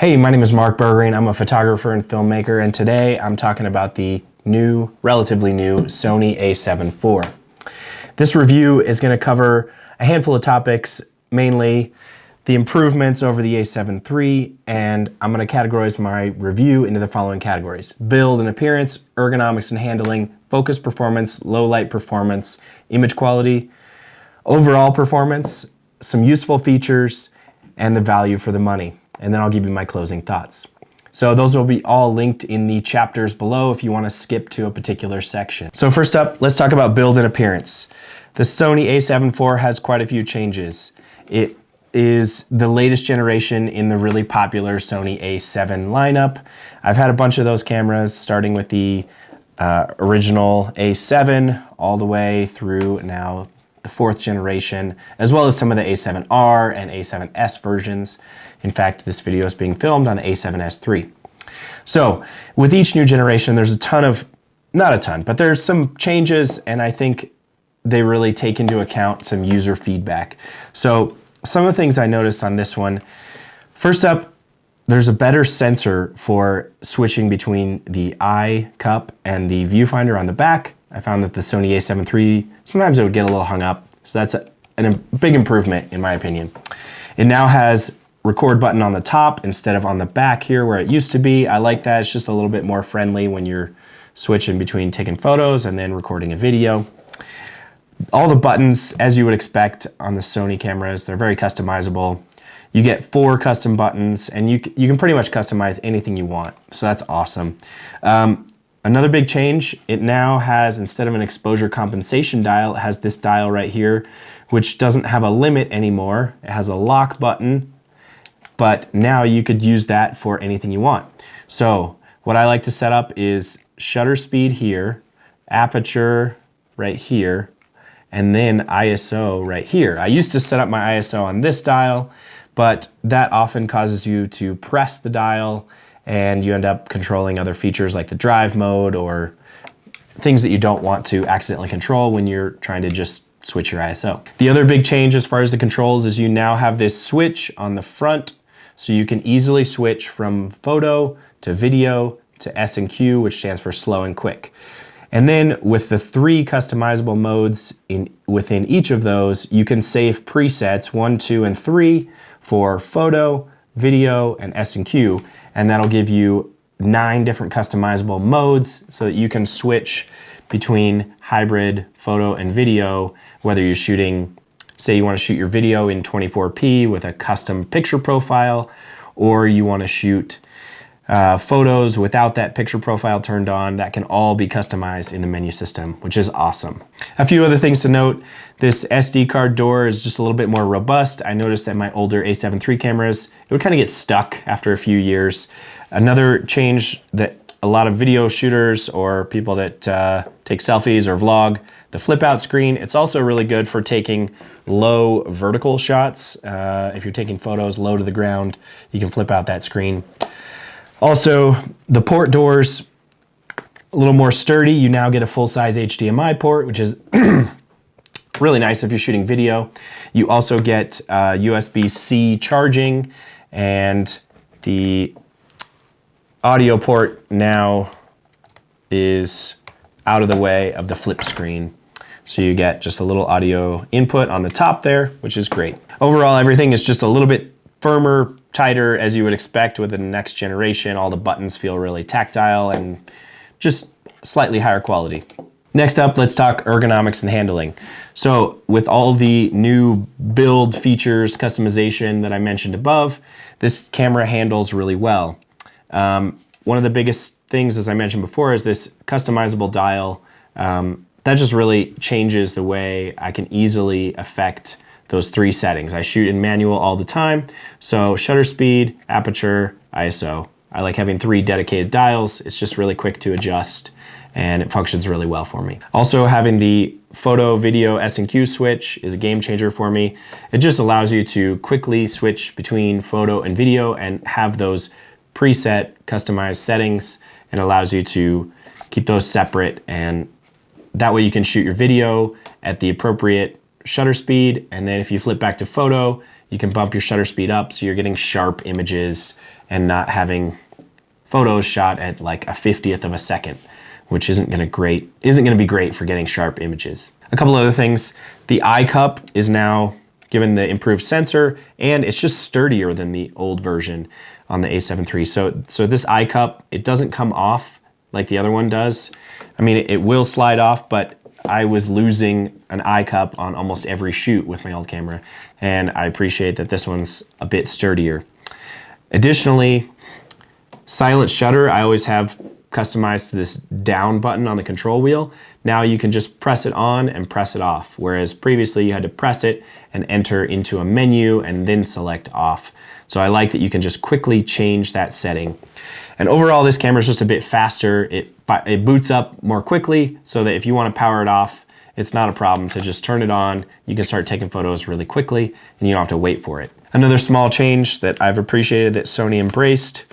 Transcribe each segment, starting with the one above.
Hey, my name is Mark Bergering. I'm a photographer and filmmaker, and today I'm talking about the relatively new Sony A7IV. This review is going to cover a handful of topics, mainly the improvements over the A7 III, and I'm going to categorize my review into the following categories: build and appearance, ergonomics and handling, focus performance, low light performance, image quality, overall performance, some useful features, and the value for the money. And then I'll give you my closing thoughts. So those will be all linked in the chapters below if you want to skip to a particular section. So first up, let's talk about build and appearance. The Sony A7IV has quite a few changes. It is the latest generation in the really popular Sony A7 lineup. I've had a bunch of those cameras, starting with the original A7 all the way through now the 4th generation, as well as some of the A7R and A7S versions. In fact, this video is being filmed on the A7S III. So with each new generation, there's not a ton, but there's some changes, and I think they really take into account some user feedback. So some of the things I noticed on this one, first up, there's a better sensor for switching between the eye cup and the viewfinder on the back. I found that the Sony A7 III, sometimes it would get a little hung up. So that's a big improvement in my opinion. It now has record button on the top instead of on the back here where it used to be. I like that. It's just a little bit more friendly when you're switching between taking photos and then recording a video. All the buttons, as you would expect on the Sony cameras, they're very customizable. You get 4 custom buttons, and you can pretty much customize anything you want. So that's awesome. Another big change, it now has, instead of an exposure compensation dial, it has this dial right here, which doesn't have a limit anymore. It has a lock button, but now you could use that for anything you want. So what I like to set up is shutter speed here, aperture right here, and then ISO right here. I used to set up my ISO on this dial, but that often causes you to press the dial and you end up controlling other features like the drive mode or things that you don't want to accidentally control when you're trying to just switch your ISO. The other big change as far as the controls is you now have this switch on the front, so you can easily switch from photo to video to S&Q, which stands for slow and quick. And then with the 3 customizable modes within each of those, you can save presets 1, 2, and 3 for photo, video, and S&Q, and that'll give you 9 different customizable modes so that you can switch between hybrid photo and video, whether you're shooting, say you want to shoot your video in 24p with a custom picture profile, or you want to shoot photos without that picture profile turned on. That can all be customized in the menu system, which is awesome. A few other things to note: this SD card door is just a little bit more robust. I noticed that my older A7 III cameras, it would kind of get stuck after a few years. Another change that a lot of video shooters or people that take selfies or vlog, the flip out screen, it's also really good for taking low vertical shots. If you're taking photos low to the ground, you can flip out that screen. Also, the port doors, a little more sturdy. You now get a full-size HDMI port, which is really nice if you're shooting video. You also get USB-C charging, and the audio port now is out of the way of the flip screen. So you get just a little audio input on the top there, which is great. Overall, everything is just a little bit firmer, tighter, as you would expect with the next generation. All the buttons feel really tactile and just slightly higher quality. Next up, let's talk ergonomics and handling. So with all the new build features, customization that I mentioned above, this camera handles really well. One of the biggest things, as I mentioned before, is this customizable dial. That just really changes the way I can easily affect those 3 settings. I shoot in manual all the time, so shutter speed, aperture, ISO. I like having 3 dedicated dials. It's just really quick to adjust, and it functions really well for me. Also, having the photo, video, S&Q switch is a game changer for me. It just allows you to quickly switch between photo and video and have those preset customized settings, and allows you to keep those separate, and that way you can shoot your video at the appropriate shutter speed, and then if you flip back to photo, You can bump your shutter speed up so you're getting sharp images and not having photos shot at like a 50th of a second, which isn't gonna be great for getting sharp images. A couple other things, the eye cup is now given the improved sensor, and it's just sturdier than the old version on the A7 III. So this eye cup, it doesn't come off like the other one does. I mean, it will slide off, but I was losing an eye cup on almost every shoot with my old camera, and I appreciate that this one's a bit sturdier. Additionally, silent shutter, I always have customized to this down button on the control wheel. Now you can just press it on and press it off, whereas previously you had to press it and enter into a menu and then select off. So I like that you can just quickly change that setting. And overall, this camera is just a bit faster. It boots up more quickly so that if you want to power it off, it's not a problem to just turn it on. You can start taking photos really quickly and you don't have to wait for it. Another small change that I've appreciated that Sony embraced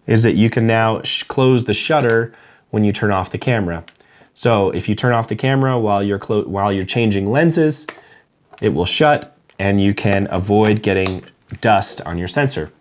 is that you can now close the shutter when you turn off the camera. So if you turn off the camera while you're changing lenses, it will shut and you can avoid getting dust on your sensor.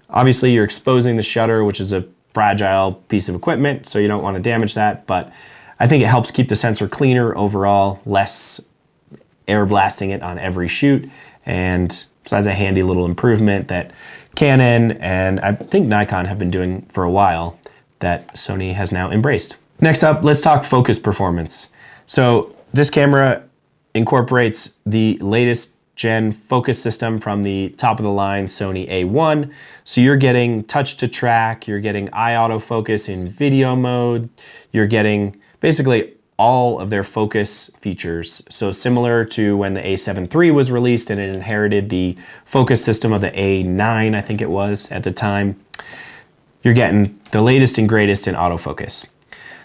Obviously, you're exposing the shutter, which is a fragile piece of equipment, so you don't want to damage that, but I think it helps keep the sensor cleaner overall, less air blasting it on every shoot, and so that's a handy little improvement that Canon and I think Nikon have been doing for a while that Sony has now embraced. Next up, let's talk focus performance. So this camera incorporates the latest gen focus system from the top of the line Sony A1. So you're getting touch to track, you're getting eye autofocus in video mode, you're getting basically all of their focus features. So similar to when the A7 III was released and it inherited the focus system of the A9, I think it was at the time, you're getting the latest and greatest in autofocus.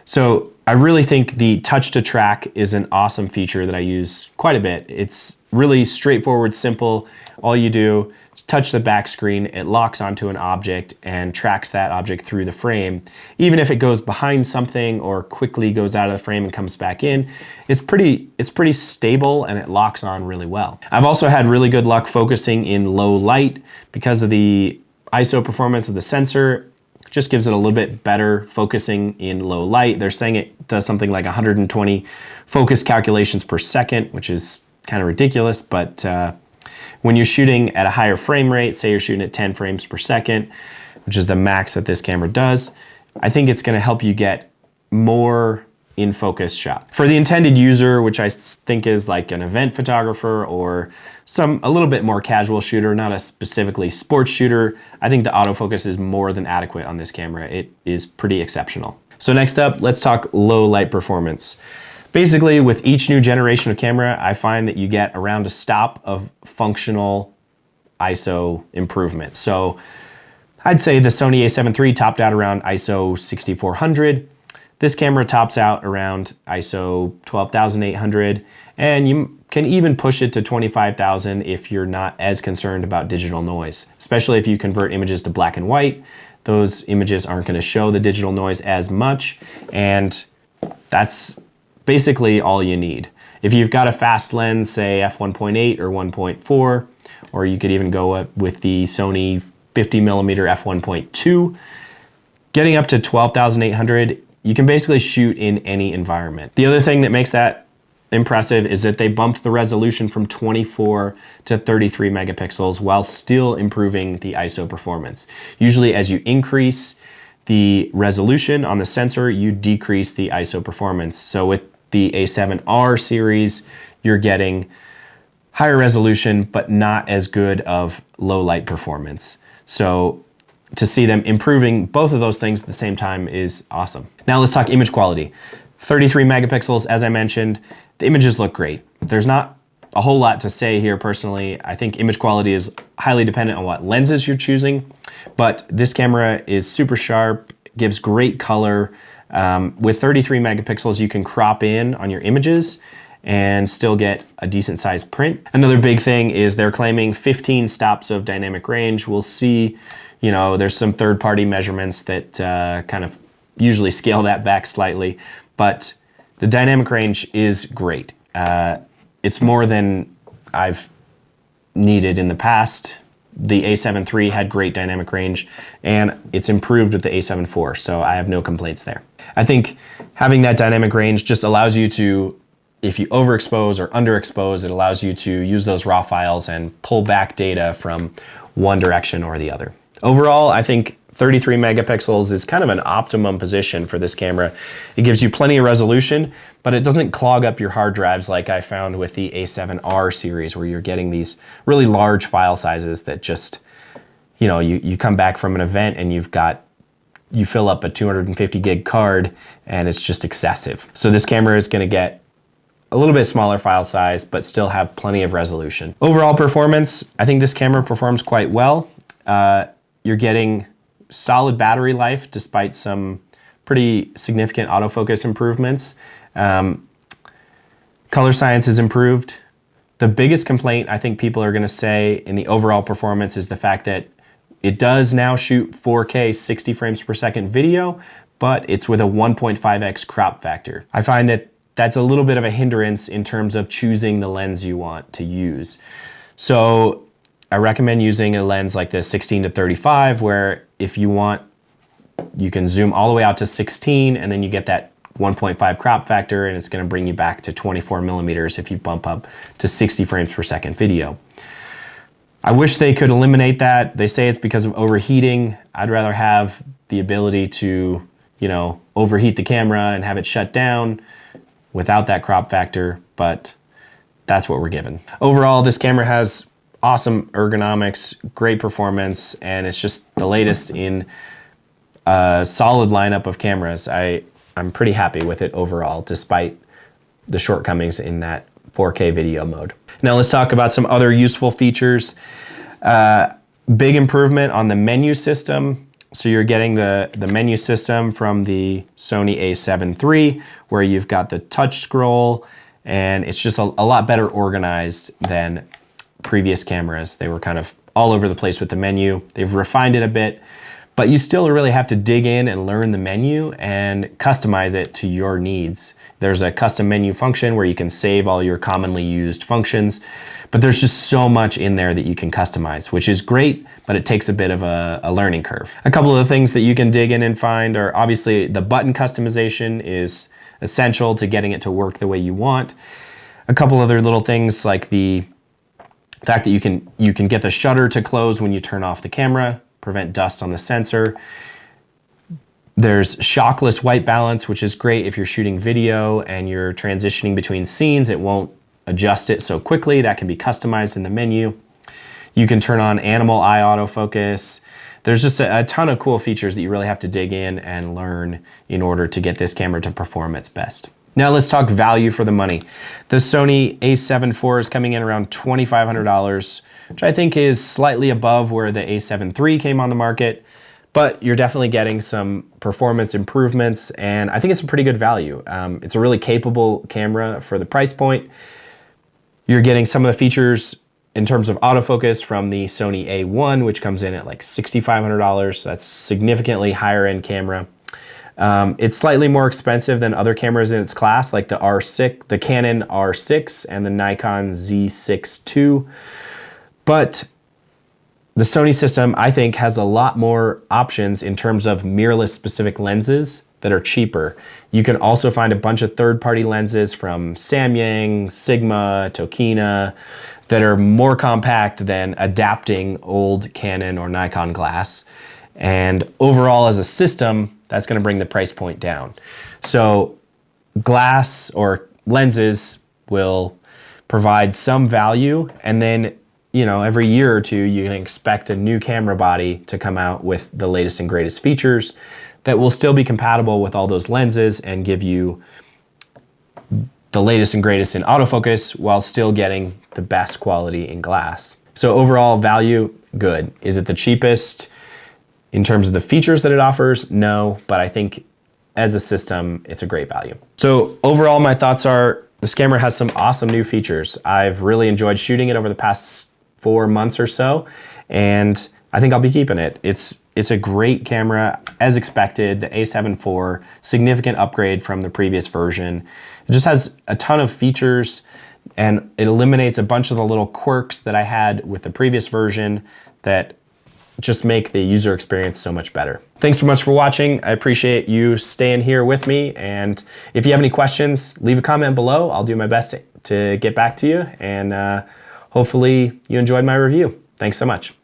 So I really think the touch to track is an awesome feature that I use quite a bit. It's really straightforward, simple. All you do is touch the back screen, it locks onto an object and tracks that object through the frame. Even if it goes behind something or quickly goes out of the frame and comes back in, it's pretty stable and it locks on really well. I've also had really good luck focusing in low light because of the ISO performance of the sensor. Just gives it a little bit better focusing in low light. They're saying it does something like 120 focus calculations per second, which is kind of ridiculous, but when you're shooting at a higher frame rate, say you're shooting at 10 frames per second, which is the max that this camera does, I think it's gonna help you get more in focus shots. For the intended user, which I think is like an event photographer or a little bit more casual shooter, not a specifically sports shooter, I think the autofocus is more than adequate on this camera. It is pretty exceptional. So next up, let's talk low light performance. Basically, with each new generation of camera, I find that you get around a stop of functional ISO improvement. So I'd say the Sony A7 III topped out around ISO 6400. This camera tops out around ISO 12,800, and you can even push it to 25,000 if you're not as concerned about digital noise, especially if you convert images to black and white. Those images aren't going to show the digital noise as much, and that's basically all you need. If you've got a fast lens, say f1.8 or 1.4, or you could even go with the Sony 50mm f1.2, getting up to 12,800, you can basically shoot in any environment. The other thing that makes that impressive is that they bumped the resolution from 24 to 33 megapixels while still improving the ISO performance. Usually as you increase the resolution on the sensor, you decrease the ISO performance. So with the A7R series, you're getting higher resolution, but not as good of low light performance. So to see them improving both of those things at the same time is awesome. Now let's talk image quality. 33 megapixels, as I mentioned, the images look great. There's not a whole lot to say here personally. I think image quality is highly dependent on what lenses you're choosing, but this camera is super sharp, gives great color. With 33 megapixels, you can crop in on your images and still get a decent sized print. Another big thing is they're claiming 15 stops of dynamic range. We'll see, you know, there's some third-party measurements that kind of usually scale that back slightly, but the dynamic range is great. It's more than I've needed in the past. The A7 III had great dynamic range, and it's improved with the A7 IV, so I have no complaints there. I think having that dynamic range just allows you to, if you overexpose or underexpose, it allows you to use those raw files and pull back data from one direction or the other. Overall, I think 33 megapixels is kind of an optimum position for this camera. It gives you plenty of resolution, but it doesn't clog up your hard drives like I found with the A7R series, where you're getting these really large file sizes that just, you know, you come back from an event and you fill up a 250 gig card and it's just excessive. So this camera is gonna get a little bit smaller file size, but still have plenty of resolution. Overall performance, I think this camera performs quite well. You're getting solid battery life despite some pretty significant autofocus improvements. Color science is improved. The biggest complaint I think people are gonna say in the overall performance is the fact that it does now shoot 4K 60 frames per second video, but it's with a 1.5x crop factor. I find that that's a little bit of a hindrance in terms of choosing the lens you want to use. So I recommend using a lens like the 16 to 35, where if you want, you can zoom all the way out to 16 and then you get that 1.5 crop factor, and it's gonna bring you back to 24 millimeters if you bump up to 60 frames per second video. I wish they could eliminate that. They say it's because of overheating. I'd rather have the ability to, you know, overheat the camera and have it shut down without that crop factor, but that's what we're given. Overall, this camera has awesome ergonomics, great performance, and it's just the latest in a solid lineup of cameras. I'm pretty happy with it overall, despite the shortcomings in that 4K video mode. Now let's talk about some other useful features. Big improvement on the menu system. So you're getting the menu system from the Sony A7 III, where you've got the touch scroll, and it's just a lot better organized than previous cameras. They were kind of all over the place with the menu. They've refined it a bit, but you still really have to dig in and learn the menu and customize it to your needs. There's a custom menu function where you can save all your commonly used functions, but there's just so much in there that you can customize, which is great, but it takes a bit of a learning curve. A couple of the things that you can dig in and find are obviously the button customization is essential to getting it to work the way you want. A couple other little things like the fact that you can get the shutter to close when you turn off the camera, prevent dust on the sensor. There's shockless white balance, which is great if you're shooting video and you're transitioning between scenes. It won't adjust it so quickly. That can be customized in the menu. You can turn on animal eye autofocus. There's just a ton of cool features that you really have to dig in and learn in order to get this camera to perform its best. Now let's talk value for the money. The Sony A7 IV is coming in around $2,500, which I think is slightly above where the A7 III came on the market, but you're definitely getting some performance improvements, and I think it's a pretty good value. It's a really capable camera for the price point. You're getting some of the features in terms of autofocus from the Sony A1, which comes in at like $6,500. So that's a significantly higher end camera. It's slightly more expensive than other cameras in its class, like the Canon R6 and the Nikon Z6 II. But the Sony system, I think, has a lot more options in terms of mirrorless specific lenses that are cheaper. You can also find a bunch of third-party lenses from Samyang, Sigma, Tokina, that are more compact than adapting old Canon or Nikon glass. And overall, as a system, that's gonna bring the price point down. So glass or lenses will provide some value, and then, you know, every year or two, you can expect a new camera body to come out with the latest and greatest features that will still be compatible with all those lenses and give you the latest and greatest in autofocus while still getting the best quality in glass. So overall value, good. Is it the cheapest in terms of the features that it offers? No, but I think as a system, it's a great value. So overall, my thoughts are this camera has some awesome new features. I've really enjoyed shooting it over the past 4 months or so, and I think I'll be keeping it. It's a great camera, as expected. The A7 IV, significant upgrade from the previous version. It just has a ton of features and it eliminates a bunch of the little quirks that I had with the previous version that just make the user experience so much better. Thanks so much for watching. I appreciate you staying here with me, and if you have any questions, leave a comment below. I'll do my best to get back to you, and hopefully you enjoyed my review. Thanks so much.